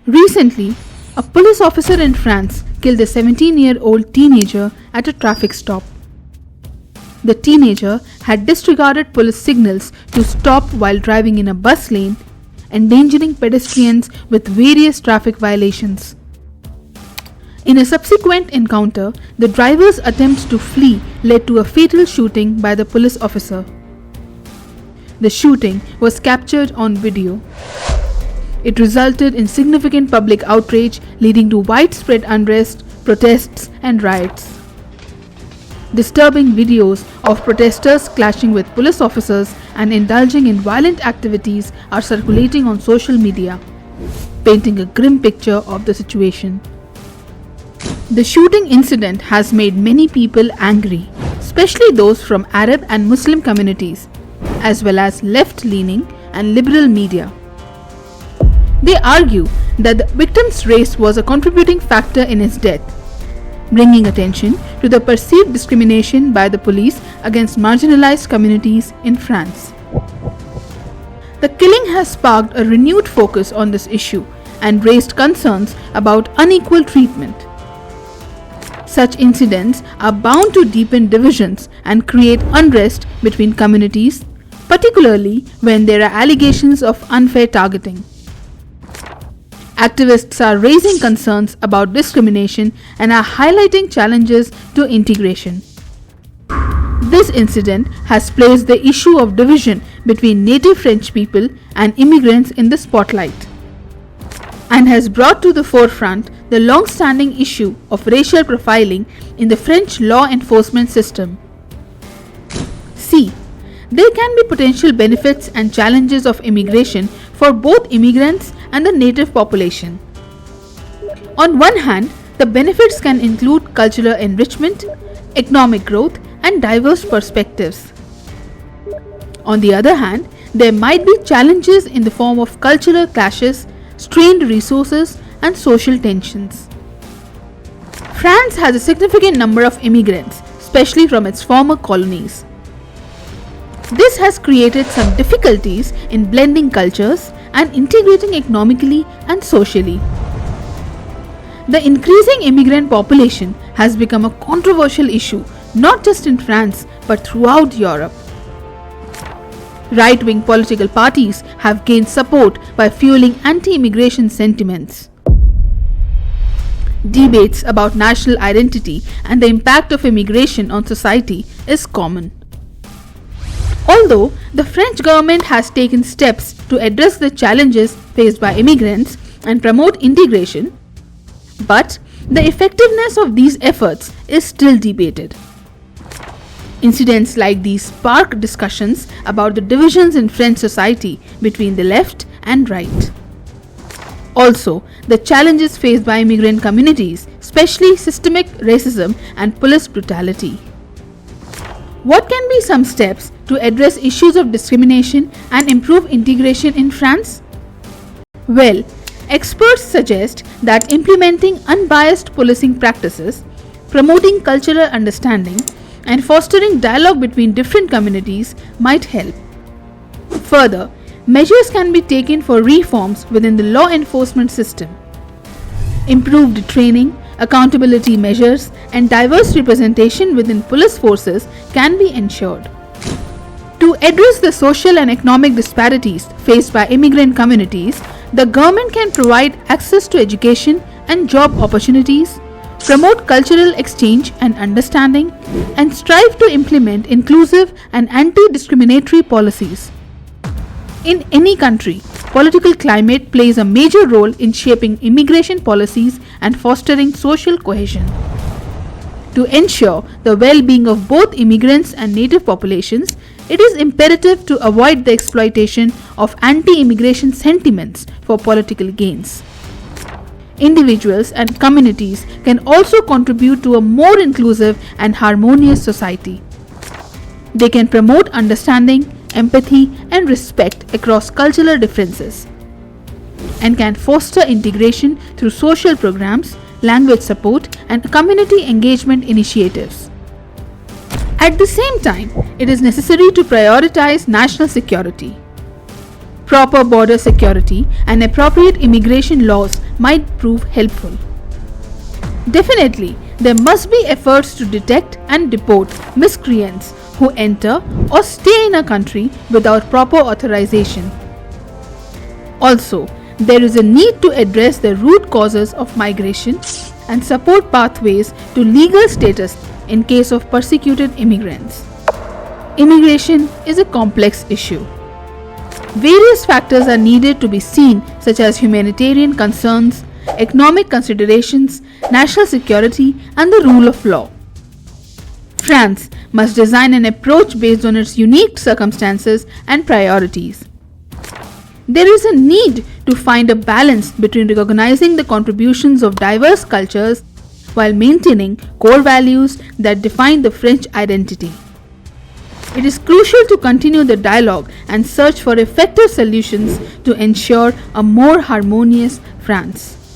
Recently, a police officer in France killed a 17-year-old teenager at a traffic stop. The teenager had disregarded police signals to stop while driving in a bus lane, endangering pedestrians with various traffic violations. In a subsequent encounter, the driver's attempt to flee led to a fatal shooting by the police officer. The shooting was captured on video. It resulted in significant public outrage, leading to widespread unrest, protests, and riots. Disturbing videos of protesters clashing with police officers and indulging in violent activities are circulating on social media, painting a grim picture of the situation. The shooting incident has made many people angry, especially those from Arab and Muslim communities, as well as left-leaning and liberal media. They argue that the victim's race was a contributing factor in his death, bringing attention to the perceived discrimination by the police against marginalized communities in France. The killing has sparked a renewed focus on this issue and raised concerns about unequal treatment. Such incidents are bound to deepen divisions and create unrest between communities, particularly when there are allegations of unfair targeting. Activists are raising concerns about discrimination and are highlighting challenges to integration. This incident has placed the issue of division between native French people and immigrants in the spotlight, and has brought to the forefront the long-standing issue of racial profiling in the French law enforcement system. C. There can be potential benefits and challenges of immigration for both immigrants and the native population. On one hand, the benefits can include cultural enrichment, economic growth, and diverse perspectives. On the other hand, there might be challenges in the form of cultural clashes, strained resources, and social tensions. France has a significant number of immigrants, especially from its former colonies. This has created some difficulties in blending cultures and integrating economically and socially. The increasing immigrant population has become a controversial issue not just in France but throughout Europe. Right-wing political parties have gained support by fueling anti-immigration sentiments. Debates about national identity and the impact of immigration on society is common. Although the French government has taken steps to address the challenges faced by immigrants and promote integration, but the effectiveness of these efforts is still debated. Incidents like these spark discussions about the divisions in French society between the left and right. Also, the challenges faced by immigrant communities, especially systemic racism and police brutality. What can be some steps to address issues of discrimination and improve integration in France? Well, experts suggest that implementing unbiased policing practices, promoting cultural understanding, and fostering dialogue between different communities might help. Further, measures can be taken for reforms within the law enforcement system. Improved training, accountability measures, and diverse representation within police forces can be ensured. To address the social and economic disparities faced by immigrant communities, the government can provide access to education and job opportunities, promote cultural exchange and understanding, and strive to implement inclusive and anti-discriminatory policies. In any country, political climate plays a major role in shaping immigration policies and fostering social cohesion. To ensure the well-being of both immigrants and native populations, it is imperative to avoid the exploitation of anti-immigration sentiments for political gains. Individuals and communities can also contribute to a more inclusive and harmonious society. They can promote understanding, empathy, and respect across cultural differences, and can foster integration through social programs, language support, and community engagement initiatives. At the same time, it is necessary to prioritize national security. Proper border security and appropriate immigration laws might prove helpful. Definitely, there must be efforts to detect and deport miscreants who enter or stay in a country without proper authorization. Also, there is a need to address the root causes of migration and support pathways to legal status in case of persecuted immigrants. Immigration is a complex issue. Various factors are needed to be seen, such as humanitarian concerns, economic considerations, national security, and the rule of law. France must design an approach based on its unique circumstances and priorities. There is a need to find a balance between recognizing the contributions of diverse cultures while maintaining core values that define the French identity. It is crucial to continue the dialogue and search for effective solutions to ensure a more harmonious France.